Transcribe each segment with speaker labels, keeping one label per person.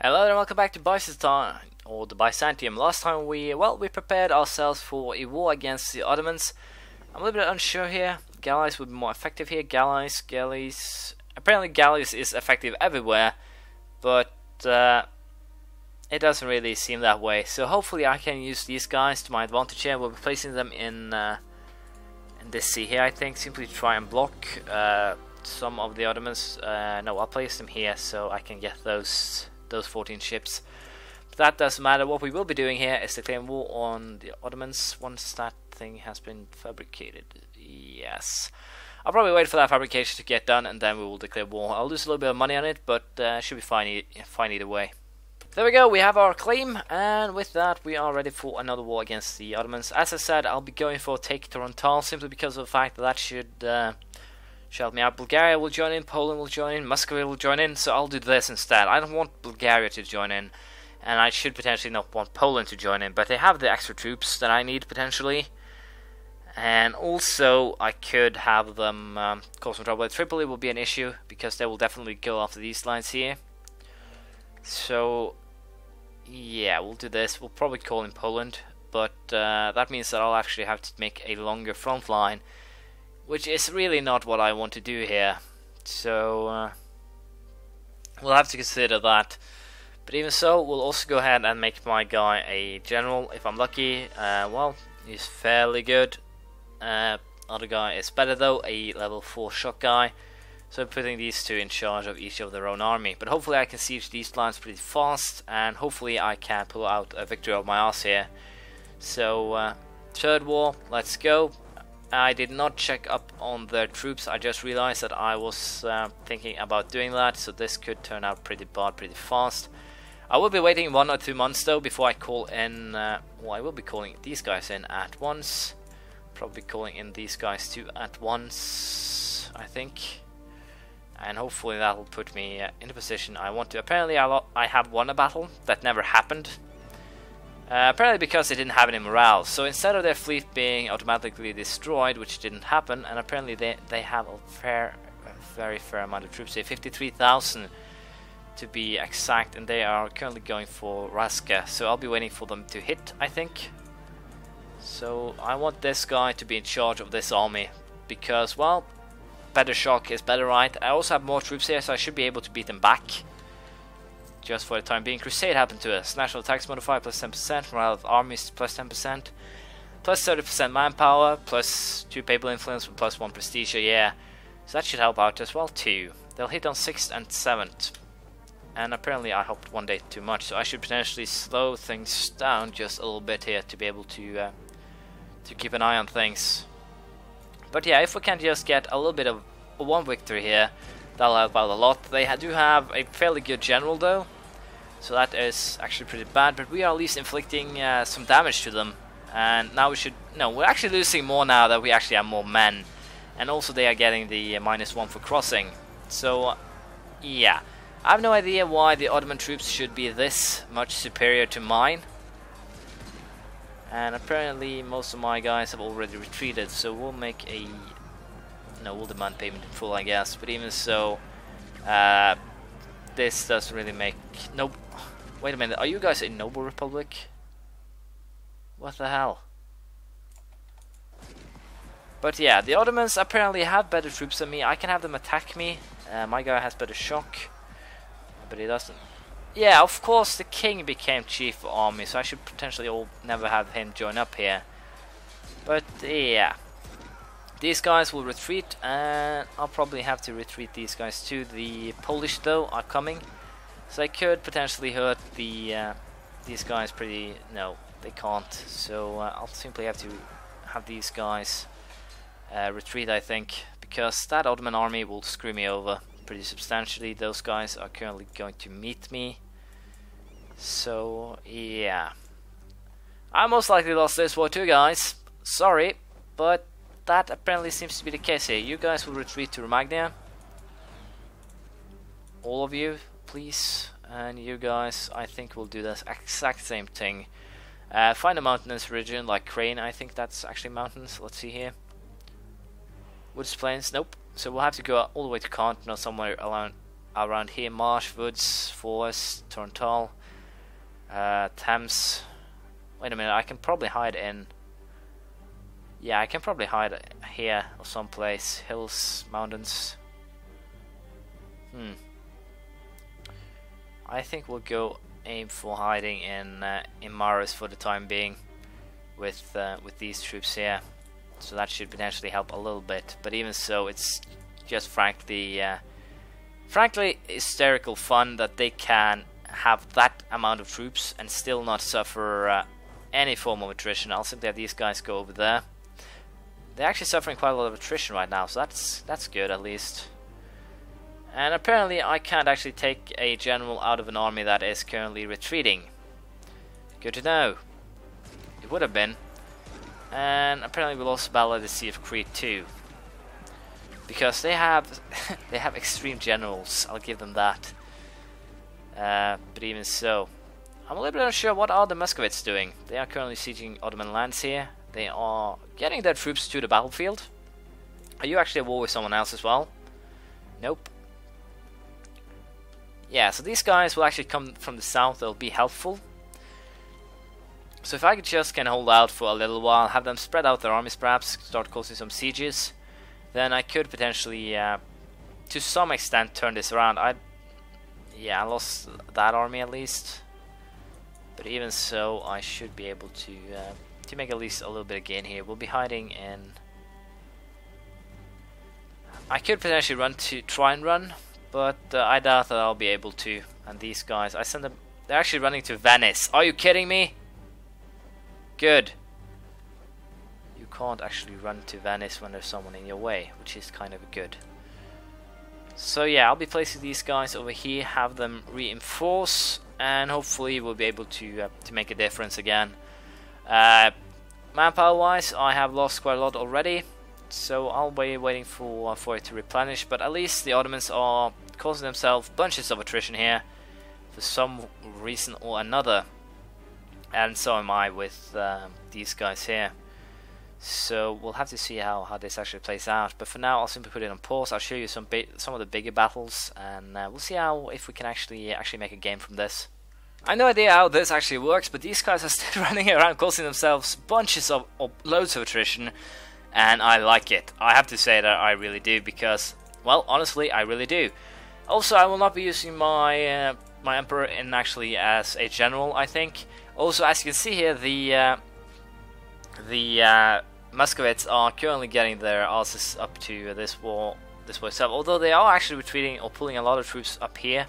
Speaker 1: Hello and welcome back to Byzantium, or the Byzantium. Last time we prepared ourselves for a war against the Ottomans. I'm a little bit unsure here. Galleys would be more effective here. Galleys. Apparently galleys is effective everywhere, but it doesn't really seem that way. So hopefully I can use these guys to my advantage here. We'll be placing them in this sea here, I think. Simply try and block some of the Ottomans. No, I'll place them here so I can get those 14 ships. But that doesn't matter. What we will be doing here is declaring war on the Ottomans once that thing has been fabricated. Yes. I'll probably wait for that fabrication to get done and then we will declare war. I'll lose a little bit of money on it, but should be fine either way. There we go, we have our claim, and with that we are ready for another war against the Ottomans. As I said, I'll be going for take Torontal simply because of the fact that should help me out. Bulgaria will join in, Poland will join in, Muscovy will join in, so I'll do this instead. I don't want Bulgaria to join in, and I should potentially not want Poland to join in, but they have the extra troops that I need potentially. And also I could have them cause some trouble. Tripoli will be an issue because they will definitely go after these lines here. So yeah, we'll do this. We'll probably call in Poland, but that means that I'll actually have to make a longer front line, which is really not what I want to do here. So we'll have to consider that. But even so, we'll also go ahead and make my guy a general if I'm lucky. Well, he's fairly good. Other guy is better though, a level 4 shock guy. So I'm putting these two in charge of each of their own army. But hopefully I can siege these lines pretty fast, and hopefully I can pull out a victory of my ass here. So third war, let's go. I did not check up on their troops. I just realized that I was thinking about doing that, so this could turn out pretty bad pretty fast. I will be waiting 1 or 2 months though before I call in, well, I will be calling these guys in at once. Probably calling in these guys too at once, I think. And hopefully that will put me in the position I want to. Apparently I have won a battle that never happened. Apparently because they didn't have any morale. So instead of their fleet being automatically destroyed, which didn't happen, and apparently they have a very fair amount of troops here, 53,000 to be exact, and they are currently going for Raska. So I'll be waiting for them to hit, I think. So I want this guy to be in charge of this army because, well, better shock is better, right? I also have more troops here, so I should be able to beat them back. Just for the time being. Crusade happened to us. National attacks modifier plus 10%, morale of armies plus 10%, plus 30% manpower, plus 2 papal influence with plus 1 prestige, yeah. So that should help out as well too. They'll hit on 6th and 7th. And apparently I hopped 1 day too much, so I should potentially slow things down just a little bit here to be able to keep an eye on things. But yeah, if we can just get a little bit of one victory here, that'll help out a lot. They do have a fairly good general though, so that is actually pretty bad, but we are at least inflicting some damage to them. And now we should, no, we're actually losing more now that we actually have more men. And also they are getting the -1 for crossing. So yeah, I have no idea why the Ottoman troops should be this much superior to mine. And apparently most of my guys have already retreated, so we'll make a... No, we'll demand payment in full, I guess. But even so, this doesn't really make... Nope. Wait a minute, are you guys a noble republic? What the hell? But yeah, the Ottomans apparently have better troops than me. I can have them attack me. My guy has better shock, but he doesn't. Yeah, of course the king became chief of army, so I should potentially never have him join up here. But yeah, these guys will retreat, and I'll probably have to retreat these guys too. The Polish though are coming, so I could potentially hurt these guys pretty... No, they can't. So I'll simply have to have these guys retreat, I think, because that Ottoman army will screw me over pretty substantially. Those guys are currently going to meet me. So yeah, I most likely lost this war too, guys. Sorry, but that apparently seems to be the case here. You guys will retreat to Romagna, all of you, please. And you guys, I think, will do this exact same thing. Find a mountainous region like Crane. I think that's actually mountains. Let's see here. Woods, plains. Nope. So we'll have to go all the way to Kant, not somewhere around around here. Marsh, woods, forest, Torrental, Thames. Wait a minute, I can probably hide in... Yeah, I can probably hide here or someplace. Hills, mountains. I think we'll go aim for hiding in Maris for the time being with these troops here. So that should potentially help a little bit. But even so, it's just frankly hysterical fun that they can have that amount of troops and still not suffer any form of attrition. I'll simply have these guys go over there. They're actually suffering quite a lot of attrition right now, so that's good at least. And apparently I can't actually take a general out of an army that is currently retreating. Good to know. It would have been. And apparently we lost Battle of the Sea of Crete too. Because they have they have extreme generals, I'll give them that. But even so, I'm a little bit unsure what are the Muscovites doing. They are currently sieging Ottoman lands here. They are getting their troops to the battlefield. Are you actually at war with someone else as well? Nope. Yeah, so these guys will actually come from the south. They'll be helpful. So if I could just kind of hold out for a little while, have them spread out their armies perhaps, start causing some sieges, then I could potentially, to some extent, turn this around. I lost that army at least. But even so, I should be able to make at least a little bit of gain here. We'll be hiding in... I could potentially try and run, but I doubt that I'll be able to. And these guys, I send them... They're actually running to Venice. Are you kidding me? Good. You can't actually run to Venice when there's someone in your way, which is kind of good. So yeah, I'll be placing these guys over here, have them reinforce, and hopefully we'll be able to make a difference again. Manpower wise, I have lost quite a lot already, so I'll be waiting for it to replenish. But at least the Ottomans are causing themselves bunches of attrition here for some reason or another, and so am I with these guys here. So we'll have to see how this actually plays out. But for now, I'll simply put it on pause. I'll show you some of the bigger battles, and we'll see if we can actually make a game from this. I have no idea how this actually works, but these guys are still running around causing themselves bunches of loads of attrition, and I like it. I have to say that I really do, because, well, honestly, I really do. Also, I will not be using my my emperor in actually as a general, I think. Also, as you can see here, the Muscovites are currently getting their asses up to this war itself, although they are actually retreating or pulling a lot of troops up here.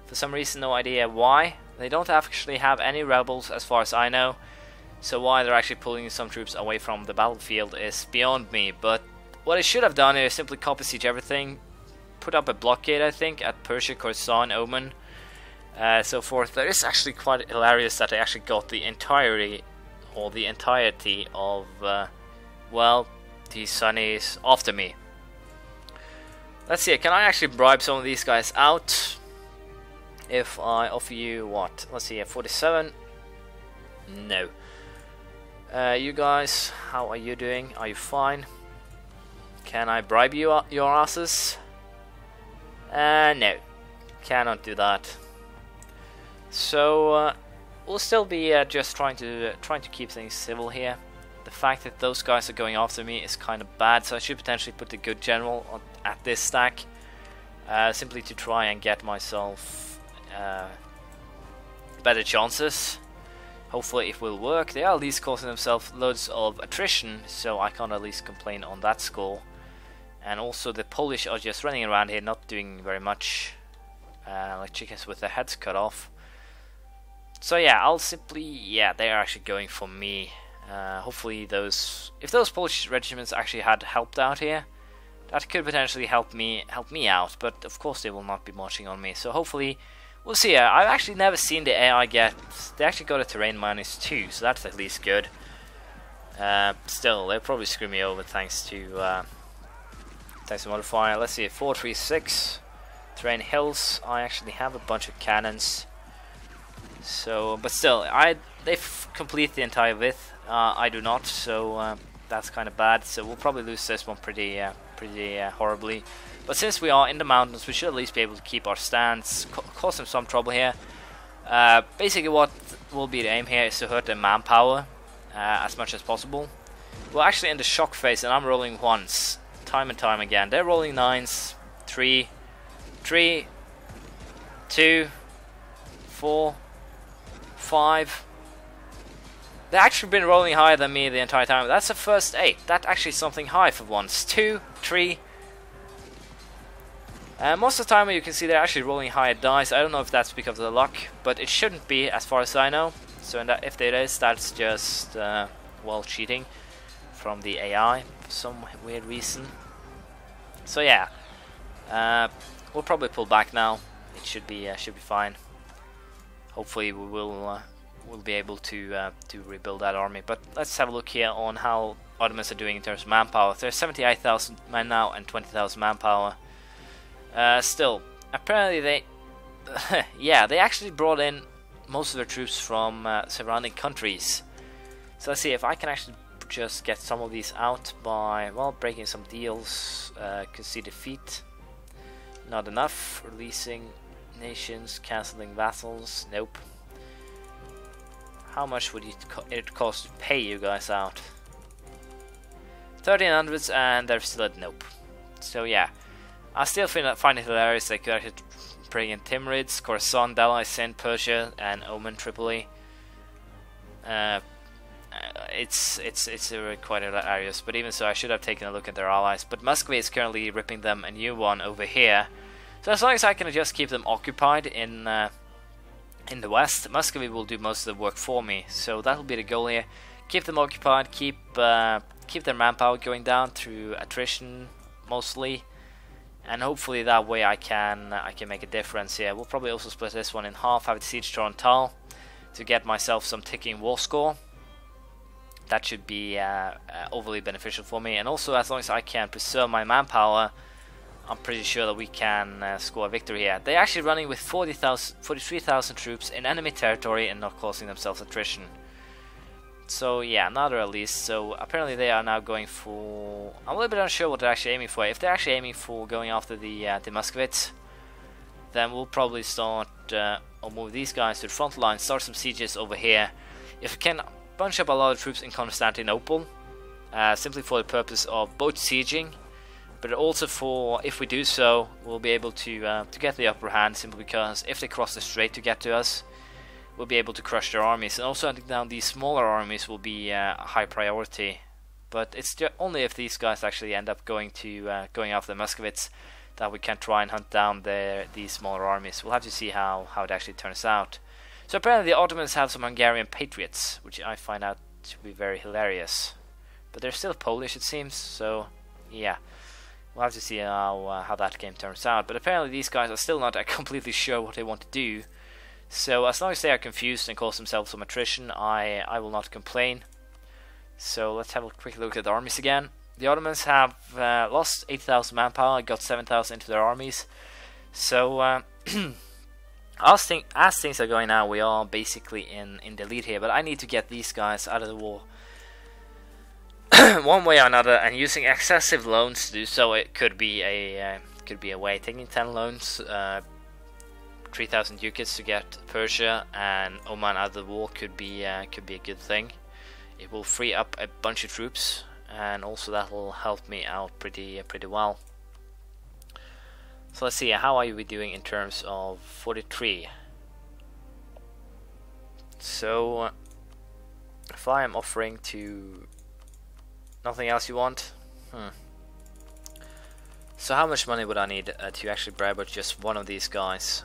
Speaker 1: For some reason, no idea why. They don't actually have any rebels as far as I know, so why they're actually pulling some troops away from the battlefield is beyond me. But what I should have done is simply copy siege everything, put up a blockade, I think, at Persia, Khorasan, Oman, so forth. That is actually quite hilarious that I actually got the entirety of, well, these Sunnis after me. Let's see, can I actually bribe some of these guys out? If I offer you what? Let's see, 47. No. You guys, how are you doing? Are you fine? Can I bribe you your asses? No, cannot do that. So we'll still be just trying to keep things civil here. The fact that those guys are going after me is kind of bad, so I should potentially put the good general at this stack, simply to try and get myself better chances. Hopefully it will work. They are at least causing themselves loads of attrition, so I can't at least complain on that score. And also the Polish are just running around here not doing very much, like chickens with their heads cut off. So yeah, I'll simply, yeah, they are actually going for me. Hopefully if those Polish regiments actually had helped out here, that could potentially help me out, but of course they will not be marching on me. So hopefully we'll see. I've actually never seen the AI get... They actually got a terrain -2, so that's at least good. Still, they'll probably screw me over thanks to modifier. Let's see, 436 terrain hills. I actually have a bunch of cannons. So, but still, they've completed the entire width. I do not, so that's kind of bad. So we'll probably lose this one pretty horribly. But since we are in the mountains, we should at least be able to keep our stance, cause them some trouble here. Basically what will be the aim here is to hurt their manpower as much as possible. We're actually in the shock phase and I'm rolling ones, time and time again. They're rolling nines, 3, 2, 4, 5. They've actually been rolling higher than me the entire time. That's the first 8. That's actually something high for once. 2, 3. Most of the time you can see they're actually rolling higher dice. I don't know if that's because of the luck, but it shouldn't be as far as I know. So if it is, that's just well, cheating from the AI for some weird reason. So yeah, we'll probably pull back now. It should be fine. Hopefully we will we'll be able to rebuild that army. But let's have a look here on how Ottomans are doing in terms of manpower. There's 78,000 men now and 20,000 manpower. Still, apparently they, yeah, they actually brought in most of their troops from surrounding countries. So let's see if I can actually just get some of these out by, well, breaking some deals. Concede defeat, not enough. Releasing nations, cancelling vassals, nope. How much would it cost to pay you guys out? 1300s, and they're still at nope. So yeah, I still find it hilarious they could actually bring in Timurids, Khorasan, Delhi, Sind, Persia, and Oman, Tripoli. It's quite hilarious, but even so, I should have taken a look at their allies. But Muscovy is currently ripping them a new one over here. So as long as I can just keep them occupied in the west, Muscovy will do most of the work for me. So that will be the goal here: keep them occupied, keep their manpower going down through attrition mostly, and hopefully that way I can make a difference here. We'll probably also split this one in half, have it siege Torontal to get myself some ticking war score. That should be overly beneficial for me, and also as long as I can preserve my manpower, I'm pretty sure that we can score a victory here. They're actually running with 43,000 troops in enemy territory and not causing themselves attrition. So yeah, another at least. So apparently they are now going for, I'm a little bit unsure what they're actually aiming for. If they're actually aiming for going after the Muscovites, then we'll probably start or move these guys to the front line, start some sieges over here. If we can bunch up a lot of troops in Constantinople, simply for the purpose of both sieging, but also for, if we do so, we'll be able to get the upper hand, simply because if they cross the strait to get to us, we'll be able to crush their armies. And also hunting down these smaller armies will be a high priority. But it's only if these guys actually end up going after the Muscovites that we can try and hunt down these smaller armies. We'll have to see how it actually turns out. So apparently the Ottomans have some Hungarian patriots, which I find out to be very hilarious. But they're still Polish, it seems, so yeah. We'll have to see how that game turns out. But apparently these guys are still not completely sure what they want to do. So as long as they are confused and cause themselves some attrition, I will not complain. So let's have a quick look at the armies again. The Ottomans have lost 8,000 manpower, got 7,000 into their armies. So as things are going now, we are basically in the lead here. But I need to get these guys out of the war one way or another, and using excessive loans to do so. It could be a way. Taking 10 loans, 3,000 ducats to get Persia and Oman out of the war could be a good thing. It will free up a bunch of troops, and also that will help me out pretty well. So let's see, how are we doing in terms of 43? So if I am offering to nothing else you want, so how much money would I need to actually bribe out just one of these guys?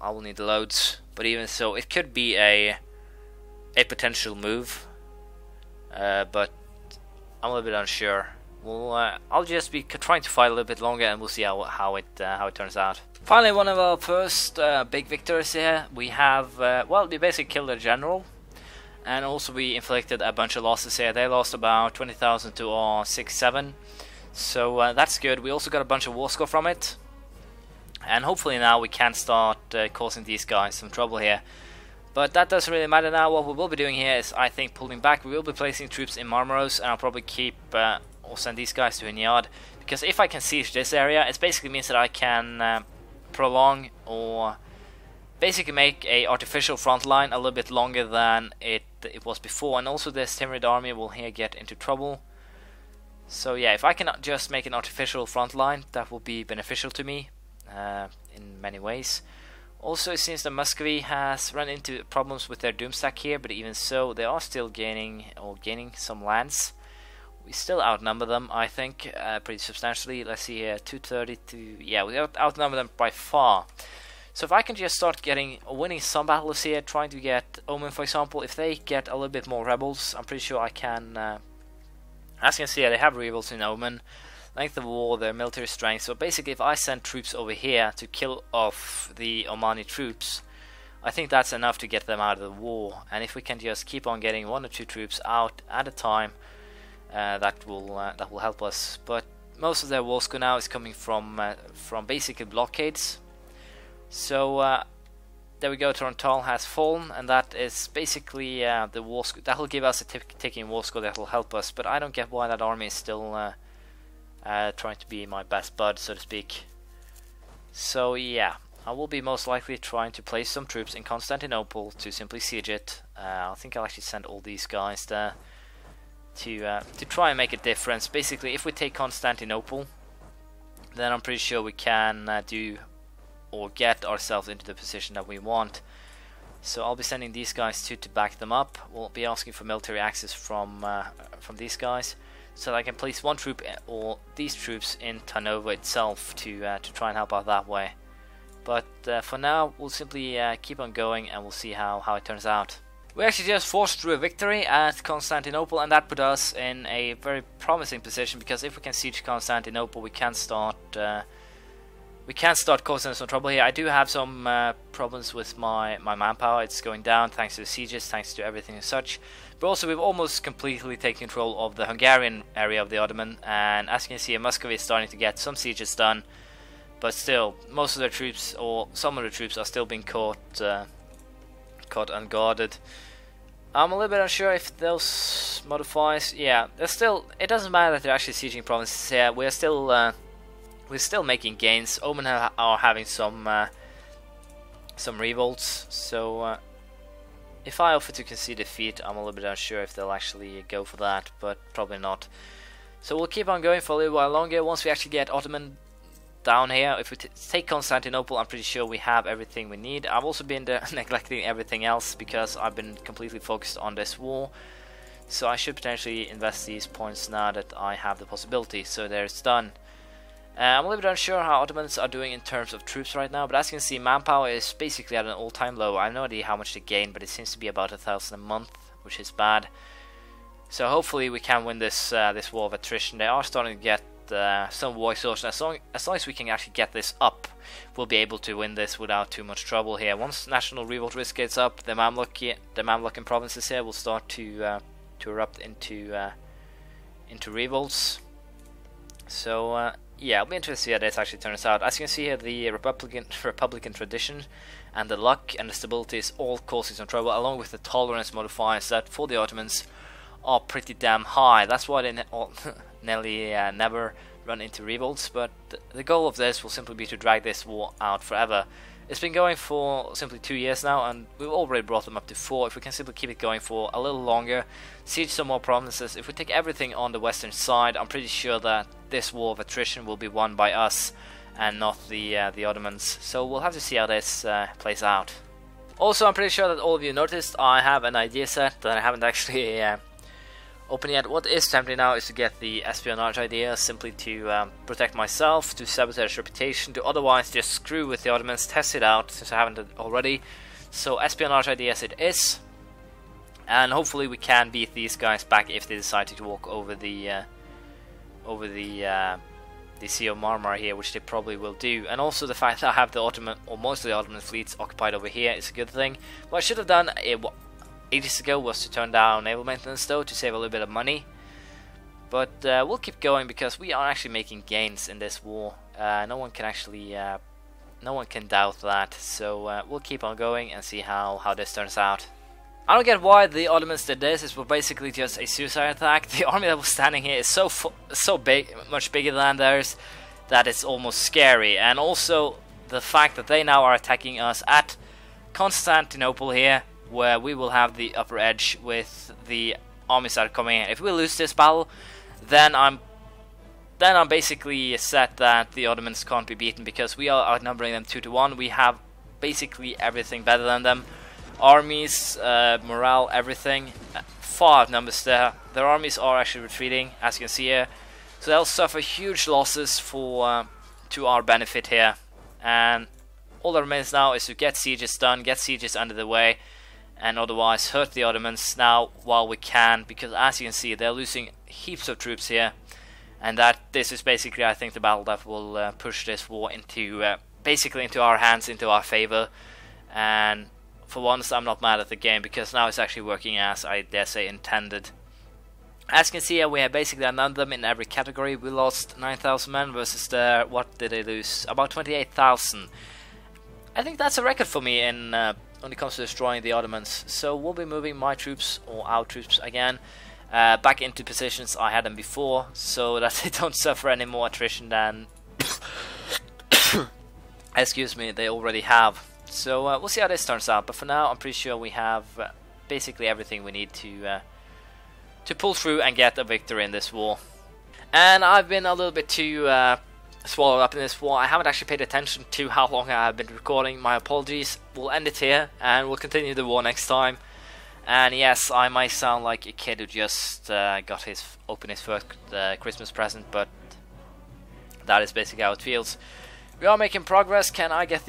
Speaker 1: I will need loads, but even so, it could be a potential move, but I'm a little bit unsure. Well, I'll just be trying to fight a little bit longer, and we'll see how it turns out. Finally, one of our first big victories here. We have well, we basically killed a general, and also we inflicted a bunch of losses here. They lost about 20,000 to our 6-7, so that's good. We also got a bunch of war score from it, and hopefully now we can start causing these guys some trouble here. But that doesn't really matter now. What we will be doing here is, I think, pulling back. We will be placing troops in Marmaros, and I'll probably keep or send these guys to Inyard, because if I can siege this area, it basically means that I can prolong or basically make a artificial front line a little bit longer than it was before, and also this Timurid army will here get into trouble. So yeah, if I can just make an artificial front line, that will be beneficial to me in many ways. Also, it seems that Muscovy has run into problems with their Doomstack here, but even so, they are still gaining some lands. We still outnumber them, I think, pretty substantially. Let's see here, 230 to... yeah, we outnumber them by far. So if I can just start winning some battles here, trying to get Omen, for example, if they get a little bit more rebels, I'm pretty sure I can... as you can see, they have rebels in Omen. Length of war, their military strength. So basically, if I send troops over here to kill off the Omani troops, I think that's enough to get them out of the war. And if we can just keep on getting 1 or 2 troops out at a time, that will help us. But most of their war score now is coming from basically blockades. So there we go. Torontal has fallen, and that is basically the war score. That will give us a ticking war score that will help us. But I don't get why that army is still trying to be my best bud, so to speak. So yeah, I will be most likely trying to place some troops in Constantinople to simply siege it. I think I'll actually send all these guys there to try and make a difference. Basically, if we take Constantinople, then I'm pretty sure we can do or get ourselves into the position that we want. So I'll be sending these guys to back them up. We'll be asking for military access from these guys, so that I can place 1 troop or these troops in Tarnova itself to try and help out that way. But for now, we'll simply keep on going, and we'll see how it turns out. We actually just forced through a victory at Constantinople, and that put us in a very promising position, because if we can siege Constantinople, we can start causing some trouble here. I do have some problems with my manpower. It's going down thanks to the sieges, thanks to everything and such. But also, we've almost completely taken control of the Hungarian area of the Ottoman, and as you can see, Muscovy is starting to get some sieges done. But still, most of their troops, or some of the troops, are still being caught unguarded. I'm a little bit unsure if those modifiers. Yeah, they're still. It doesn't matter that they're actually sieging provinces here. We're still making gains. Omen are having some revolts. So if I offer to concede defeat, I'm a little bit unsure if they'll actually go for that, but probably not. So we'll keep on going for a little while longer. Once we actually get Ottoman down here, if we take Constantinople, I'm pretty sure we have everything we need. I've also been neglecting everything else because I've been completely focused on this war. So I should potentially invest these points now that I have the possibility. So there it's done. I'm a little bit unsure how Ottomans are doing in terms of troops right now, but as you can see, manpower is basically at an all-time low. I have no idea how much they gain, but it seems to be about 1,000 a month, which is bad. So hopefully we can win this this war of attrition. They are starting to get some war exhaustion. As long as we can actually get this up, we'll be able to win this without too much trouble here. Once national revolt risk gets up, the Mamlukan provinces here will start to erupt into revolts. So yeah, it'll be interesting to see how this actually turns out. As you can see here, the Republican tradition and the luck and the stability is all causing some trouble, along with the tolerance modifiers that for the Ottomans are pretty damn high. That's why they nearly never run into revolts. But the goal of this will simply be to drag this war out forever. It's been going for simply 2 years now, and we've already brought them up to 4. If we can simply keep it going for a little longer, siege some more provinces, if we take everything on the western side, I'm pretty sure that this war of attrition will be won by us and not the Ottomans. So we'll have to see how this plays out. Also, I'm pretty sure that all of you noticed I have an idea set that I haven't actually open yet. What is tempting now is to get the espionage idea, simply to protect myself, to sabotage reputation, to otherwise just screw with the Ottomans, test it out since I haven't already. So espionage ideas it is, and hopefully we can beat these guys back if they decide to walk over the Sea of Marmara here, which they probably will do. And also the fact that I have the Ottoman, or most of the Ottoman fleets occupied over here, is a good thing. What I should have done ages ago was to turn down naval maintenance though, to save a little bit of money. But we'll keep going because we are actually making gains in this war. No one can actually, no one can doubt that. So we'll keep on going and see how this turns out. I don't get why the Ottomans did this. It was basically just a suicide attack. The army that was standing here is so big, much bigger than theirs, that it's almost scary. And also the fact that they now are attacking us at Constantinople here, where we will have the upper edge with the armies that are coming in. If we lose this battle, then I'm basically set that the Ottomans can't be beaten, because we are outnumbering them 2-1. We have basically everything better than them. Armies, morale, everything far outnumbers there. Their armies are actually retreating, as you can see here, so they'll suffer huge losses for to our benefit here. And all that remains now is to get sieges done, get sieges under the way, and otherwise hurt the Ottomans now while we can, because as you can see, they're losing heaps of troops here, and that this is basically, I think, the battle that will push this war into basically into our hands, into our favor. And for once, I'm not mad at the game, because now it's actually working as I dare say intended. As you can see here, we have basically outnumbered them in every category. We lost 9,000 men versus their, what did they lose? About 28,000. I think that's a record for me in when it comes to destroying the Ottomans. So we'll be moving my troops, or our troops again, back into positions I had them before, so that they don't suffer any more attrition than excuse me, they already have. So we'll see how this turns out, but for now I'm pretty sure we have basically everything we need to pull through and get a victory in this war. And I've been a little bit too swallowed up in this war. I haven't actually paid attention to how long I have been recording. My apologies. We'll end it here and we'll continue the war next time. And yes, I might sound like a kid who just opened his first Christmas present, but that is basically how it feels. We are making progress. Can I get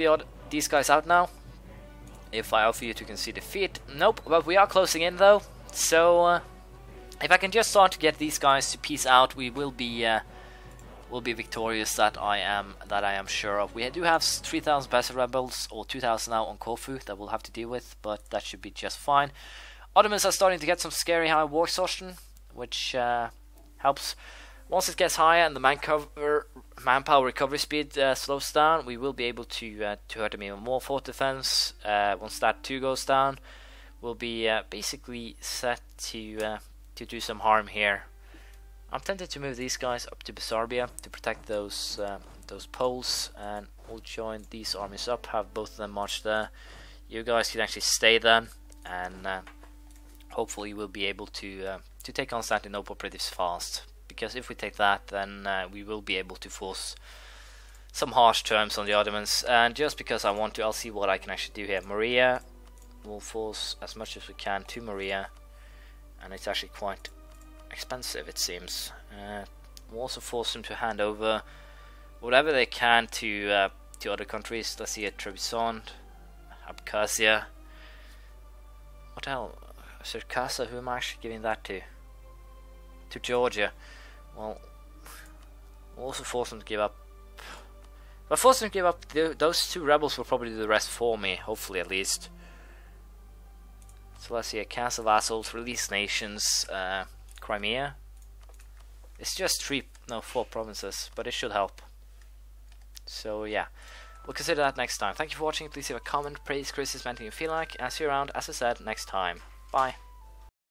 Speaker 1: these guys out now? If I offer you to concede defeat, nope. But we are closing in though, so if I can just start to get these guys to peace out, we will be victorious. That I am sure of. We do have 3,000 passive rebels, or 2,000 now on Corfu, that we'll have to deal with, but that should be just fine. Ottomans are starting to get some scary high war exhaustion, which helps. Once it gets higher and the manpower recovery speed slows down, we will be able to hurt them even more. Fort defense, once that too goes down, we'll be basically set to do some harm here. I'm tempted to move these guys up to Bessarabia to protect those poles, and we'll join these armies up, have both of them march there. You guys can actually stay then, and hopefully we'll be able to take Constantinople pretty fast. Because if we take that, then we will be able to force some harsh terms on the Ottomans. And just because I want to, I'll see what I can actually do here. Maria, we'll force as much as we can to Maria, and it's actually quite expensive, it seems. We'll also force them to hand over whatever they can to other countries. Let's see, Trebizond, Abkhazia. What the hell? Circassa, who am I actually giving that to? To Georgia. Well, we'll also force them to give up. If I force them to give up, those two rebels will probably do the rest for me, hopefully at least. So let's see, cancel vassals, release nations, Crimea. It's just 4 provinces, but it should help. So yeah, we'll consider that next time. Thank you for watching. Please leave a comment, praise, criticism, anything you feel like, and see you around, as I said, next time. Bye.